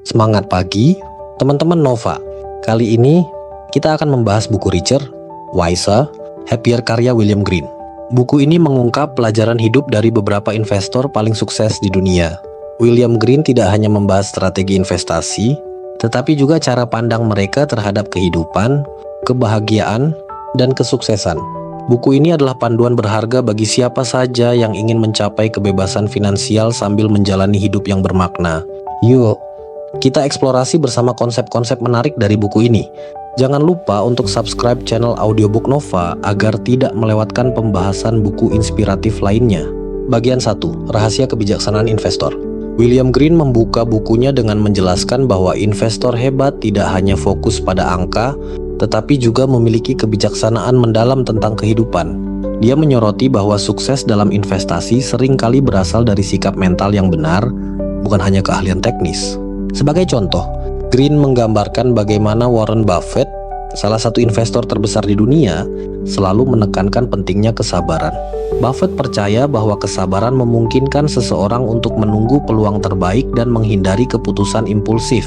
Semangat pagi, teman-teman Nova. Kali ini kita akan membahas buku Richer, Wiser, Happier karya William Green. Buku ini mengungkap pelajaran hidup dari beberapa investor paling sukses di dunia. William Green tidak hanya membahas strategi investasi, tetapi juga cara pandang mereka terhadap kehidupan, kebahagiaan, dan kesuksesan. Buku ini adalah panduan berharga bagi siapa saja yang ingin mencapai kebebasan finansial sambil menjalani hidup yang bermakna. Yuk, kita eksplorasi bersama konsep-konsep menarik dari buku ini. Jangan lupa untuk subscribe channel Audiobook Nova agar tidak melewatkan pembahasan buku inspiratif lainnya. Bagian 1. Rahasia Kebijaksanaan Investor. William Green membuka bukunya dengan menjelaskan bahwa investor hebat tidak hanya fokus pada angka, tetapi juga memiliki kebijaksanaan mendalam tentang kehidupan. Dia menyoroti bahwa sukses dalam investasi seringkali berasal dari sikap mental yang benar, bukan hanya keahlian teknis. Sebagai contoh, Green menggambarkan bagaimana Warren Buffett, salah satu investor terbesar di dunia, selalu menekankan pentingnya kesabaran. Buffett percaya bahwa kesabaran memungkinkan seseorang untuk menunggu peluang terbaik dan menghindari keputusan impulsif.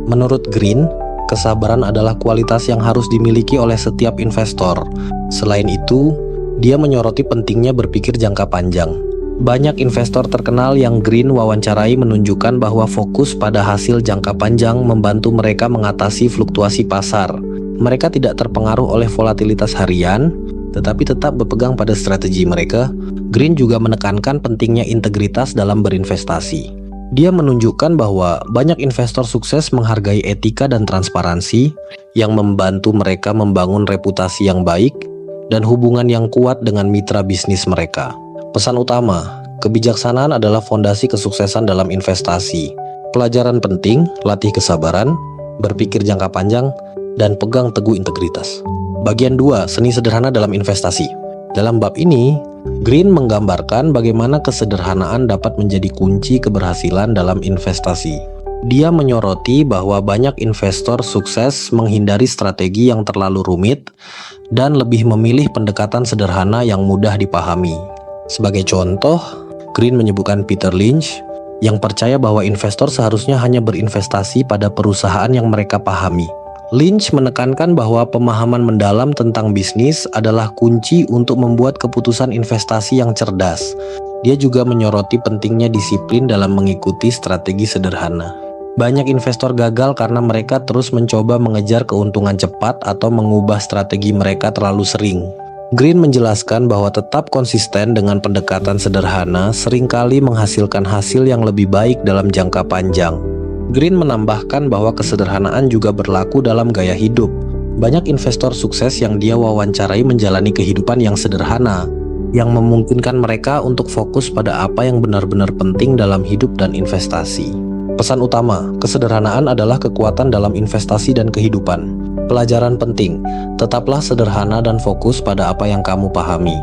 Menurut Green, kesabaran adalah kualitas yang harus dimiliki oleh setiap investor. Selain itu, dia menyoroti pentingnya berpikir jangka panjang. Banyak investor terkenal yang Green wawancarai menunjukkan bahwa fokus pada hasil jangka panjang membantu mereka mengatasi fluktuasi pasar. Mereka tidak terpengaruh oleh volatilitas harian, tetapi tetap berpegang pada strategi mereka. Green juga menekankan pentingnya integritas dalam berinvestasi. Dia menunjukkan bahwa banyak investor sukses menghargai etika dan transparansi yang membantu mereka membangun reputasi yang baik dan hubungan yang kuat dengan mitra bisnis mereka. Pesan utama, kebijaksanaan adalah fondasi kesuksesan dalam investasi. Pelajaran penting, latih kesabaran, berpikir jangka panjang, dan pegang teguh integritas. Bagian 2, seni sederhana dalam investasi. Dalam bab ini, Green menggambarkan bagaimana kesederhanaan dapat menjadi kunci keberhasilan dalam investasi. Dia menyoroti bahwa banyak investor sukses menghindari strategi yang terlalu rumit dan lebih memilih pendekatan sederhana yang mudah dipahami. Sebagai contoh, Green menyebutkan Peter Lynch yang percaya bahwa investor seharusnya hanya berinvestasi pada perusahaan yang mereka pahami. Lynch menekankan bahwa pemahaman mendalam tentang bisnis adalah kunci untuk membuat keputusan investasi yang cerdas. Dia juga menyoroti pentingnya disiplin dalam mengikuti strategi sederhana. Banyak investor gagal karena mereka terus mencoba mengejar keuntungan cepat atau mengubah strategi mereka terlalu sering. Green menjelaskan bahwa tetap konsisten dengan pendekatan sederhana seringkali menghasilkan hasil yang lebih baik dalam jangka panjang. Green menambahkan bahwa kesederhanaan juga berlaku dalam gaya hidup. Banyak investor sukses yang dia wawancarai menjalani kehidupan yang sederhana, yang memungkinkan mereka untuk fokus pada apa yang benar-benar penting dalam hidup dan investasi. Pesan utama, kesederhanaan adalah kekuatan dalam investasi dan kehidupan. Pelajaran penting, tetaplah sederhana dan fokus pada apa yang kamu pahami.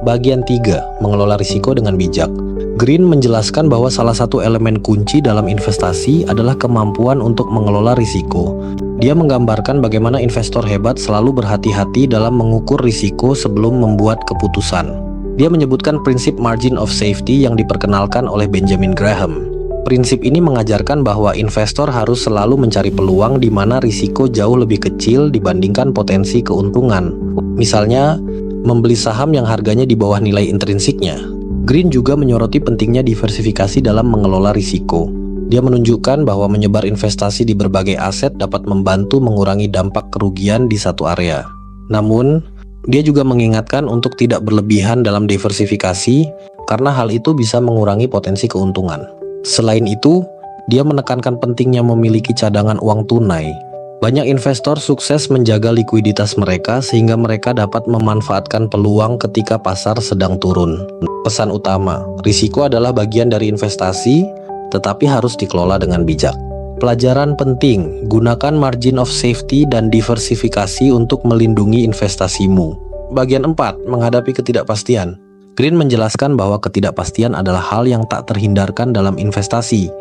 Bagian 3, mengelola risiko dengan bijak. Green menjelaskan bahwa salah satu elemen kunci dalam investasi adalah kemampuan untuk mengelola risiko. Dia menggambarkan bagaimana investor hebat selalu berhati-hati dalam mengukur risiko sebelum membuat keputusan. Dia menyebutkan prinsip margin of safety yang diperkenalkan oleh Benjamin Graham. Prinsip ini mengajarkan bahwa investor harus selalu mencari peluang di mana risiko jauh lebih kecil dibandingkan potensi keuntungan. Misalnya, membeli saham yang harganya di bawah nilai intrinsiknya. Green juga menyoroti pentingnya diversifikasi dalam mengelola risiko. Dia menunjukkan bahwa menyebar investasi di berbagai aset dapat membantu mengurangi dampak kerugian di satu area. Namun, dia juga mengingatkan untuk tidak berlebihan dalam diversifikasi karena hal itu bisa mengurangi potensi keuntungan. Selain itu, dia menekankan pentingnya memiliki cadangan uang tunai. Banyak investor sukses menjaga likuiditas mereka sehingga mereka dapat memanfaatkan peluang ketika pasar sedang turun. Pesan utama, risiko adalah bagian dari investasi, tetapi harus dikelola dengan bijak. Pelajaran penting, gunakan margin of safety dan diversifikasi untuk melindungi investasimu. Bagian 4, menghadapi ketidakpastian. Green menjelaskan bahwa ketidakpastian adalah hal yang tak terhindarkan dalam investasi.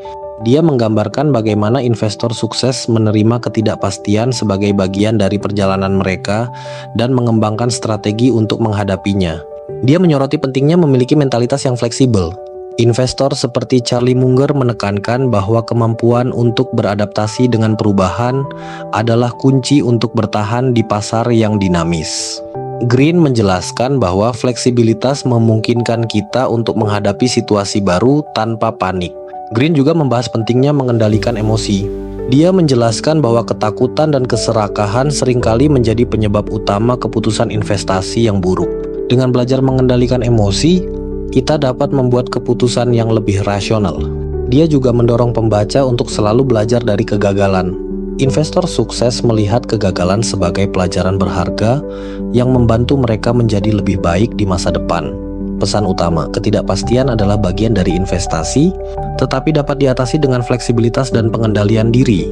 Dia menggambarkan bagaimana investor sukses menerima ketidakpastian sebagai bagian dari perjalanan mereka dan mengembangkan strategi untuk menghadapinya. Dia menyoroti pentingnya memiliki mentalitas yang fleksibel. Investor seperti Charlie Munger menekankan bahwa kemampuan untuk beradaptasi dengan perubahan adalah kunci untuk bertahan di pasar yang dinamis. Green menjelaskan bahwa fleksibilitas memungkinkan kita untuk menghadapi situasi baru tanpa panik. Green juga membahas pentingnya mengendalikan emosi. Dia menjelaskan bahwa ketakutan dan keserakahan seringkali menjadi penyebab utama keputusan investasi yang buruk. Dengan belajar mengendalikan emosi, kita dapat membuat keputusan yang lebih rasional. Dia juga mendorong pembaca untuk selalu belajar dari kegagalan. Investor sukses melihat kegagalan sebagai pelajaran berharga yang membantu mereka menjadi lebih baik di masa depan. Pesan utama, ketidakpastian adalah bagian dari investasi, tetapi dapat diatasi dengan fleksibilitas dan pengendalian diri.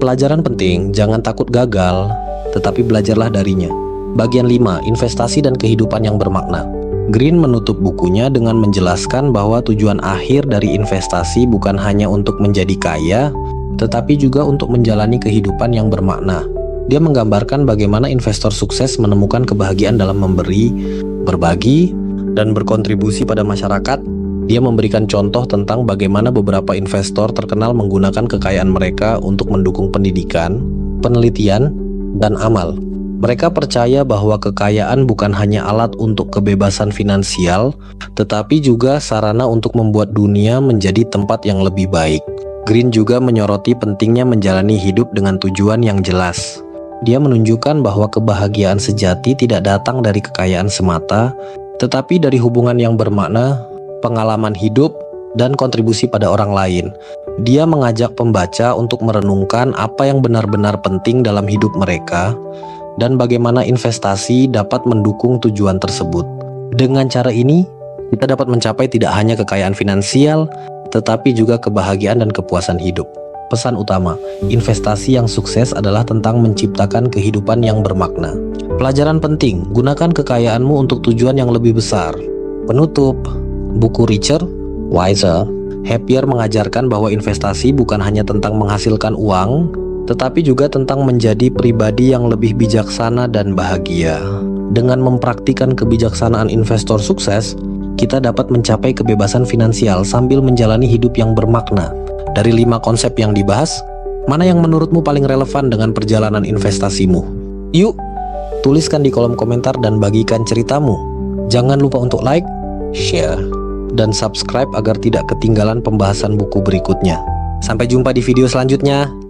Pelajaran penting, jangan takut gagal, tetapi belajarlah darinya. Bagian 5, investasi dan kehidupan yang bermakna. Green menutup bukunya dengan menjelaskan bahwa tujuan akhir dari investasi bukan hanya untuk menjadi kaya, tetapi juga untuk menjalani kehidupan yang bermakna. Dia menggambarkan bagaimana investor sukses menemukan kebahagiaan dalam memberi, berbagi, dan berkontribusi pada masyarakat. Dia memberikan contoh tentang bagaimana beberapa investor terkenal menggunakan kekayaan mereka untuk mendukung pendidikan, penelitian, dan amal. Mereka percaya bahwa kekayaan bukan hanya alat untuk kebebasan finansial, tetapi juga sarana untuk membuat dunia menjadi tempat yang lebih baik. Green juga menyoroti pentingnya menjalani hidup dengan tujuan yang jelas. Dia menunjukkan bahwa kebahagiaan sejati tidak datang dari kekayaan semata, tetapi dari hubungan yang bermakna, pengalaman hidup, dan kontribusi pada orang lain. Dia mengajak pembaca untuk merenungkan apa yang benar-benar penting dalam hidup mereka, dan bagaimana investasi dapat mendukung tujuan tersebut. Dengan cara ini, kita dapat mencapai tidak hanya kekayaan finansial, tetapi juga kebahagiaan dan kepuasan hidup. Pesan utama, investasi yang sukses adalah tentang menciptakan kehidupan yang bermakna. Pelajaran penting, gunakan kekayaanmu untuk tujuan yang lebih besar. Penutup, buku Richer, Wiser, Happier mengajarkan bahwa investasi bukan hanya tentang menghasilkan uang, tetapi juga tentang menjadi pribadi yang lebih bijaksana dan bahagia. Dengan mempraktikkan kebijaksanaan investor sukses, kita dapat mencapai kebebasan finansial sambil menjalani hidup yang bermakna. Dari 5 konsep yang dibahas, mana yang menurutmu paling relevan dengan perjalanan investasimu? Yuk, tuliskan di kolom komentar dan bagikan ceritamu. Jangan lupa untuk like, share, dan subscribe agar tidak ketinggalan pembahasan buku berikutnya. Sampai jumpa di video selanjutnya.